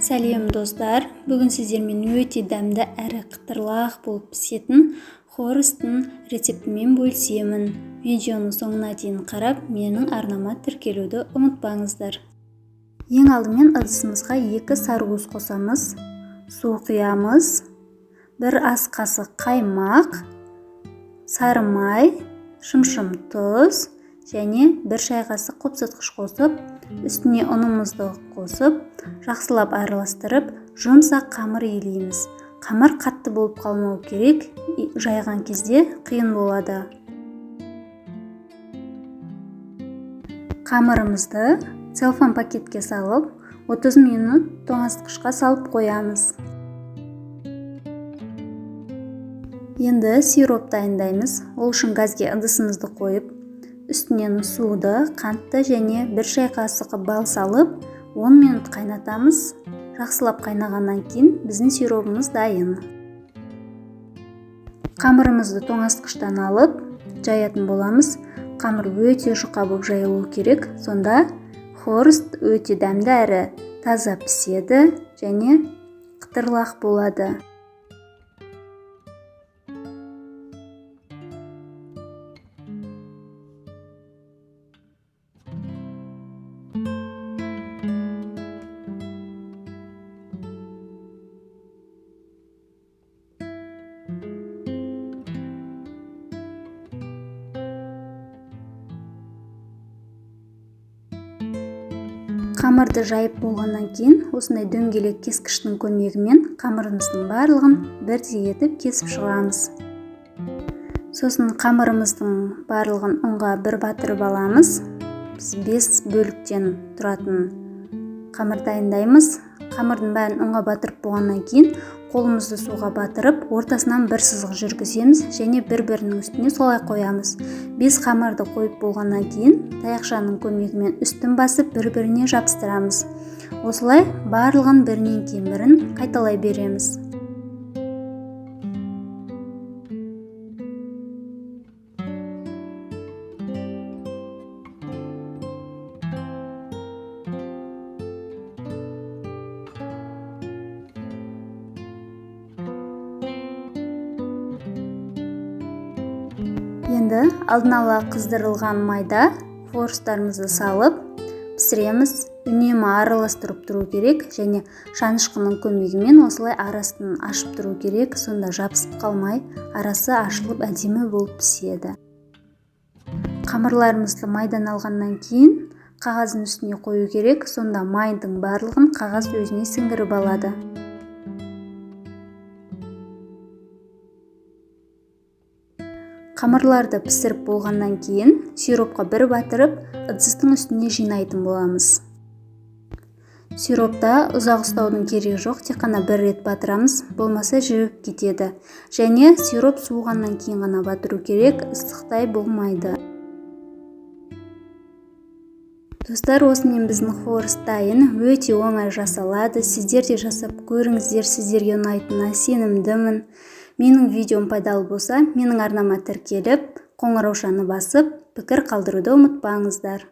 Сәлем достар, бүгін сіздермен өте дәмді әрі қытырлақ болып пісетін хорустың рецептімен бөлісемін. Видеоны соңына дейін қарап, менің арнама тіркелуді ұмытпаңыздар. Ең алдымен ыдысымызға 2 сарыуыз қосамыз, су құямыз, 1 ас қасық қаймақ, сары май, шымшым тұз және 1 шай қасық қопсытқыш қосып, үстіне ұнымызды қосып, жақсылап араластырып, жұмсақ қамыр илейміз. Қамыр қатты болып қалмау керек, жайған кезде қиын болады. Қамырымызды целлофан пакетке салып, 30 минут тоңазытқышқа салып қоямыз. Енді сироп дайындаймыз. Ол үшін газге ыдысымызды қойып, үстінен суды, қантты және 1 шай қасығы бал салып, 10 минут қайнатамыз. Жақсылап қайнағаннан кейін біздің сиробымыз дайын. Қамырымызды тоңазытқыштан алып, жаятын боламыз. Қамыр өте жұқа болып жайылуы керек. Сонда хоруст өте дәмді әрі таза піседі және қытырлақ болады. Қамырды жайып болғаннан кейін, осындай дөңгелек кескіштің көмегімен қамырымыздың барлығын бірдей етіп кесіп шығарамыз. Сосын қамырымыздың барлығын ұнға бір батырып аламыз. Біз 5 бөліктен тұратын қамыр дайындаймыз. Қамырдың бәрін ұнға батырып болғаннан кейін, қолымызды суға батырып, ортасынан бір сызық жүргіземіз және бір-бірінің үстіне солай қоямыз. 5 қамырды қойып болғаннан кейін, таяқшаның көмегімен үстін басып бір-біріне жабыстырамыз. Осылай барлығын бірінен кейін бірін қайталай береміз. Енді алдын ала қыздырылған майда хорустарымызды салып пісіреміз. Үнемі араластырып тұру керек және шанышқының көмегімен осылай арасын ашып тұру керек. Сонда жабысып қалмай, арасы ашылып әдемі болып піседі. Қамырларымызды майдан алғаннан кейін қағаздың үстіне қою керек. Сонда майдың барлығын қағаз өзіне сіңіріп алады. Қамырларды пісіріп болғаннан кейін сиропқа бір батырып, ыдыстың үстіне жинайтын боламыз. Сиропта ұзақ ұстаудың керегі жоқ, тек қана бір рет батырамыз, болмаса жібіп кетеді. Және сироп суығаннан кейін ғана батыру керек, ыстықтай болмайды. Достар, осымен біздің хоруст дайын, өте оңай жасалады. Сіздер де жасап көріңіздер, сіздерге ұнайтынына сенімдімін. Менің видеом пайдалы болса, менің арнама тіркеліп, қоңыраушаны басып, пікір қалдыруды ұмытпаңыздар.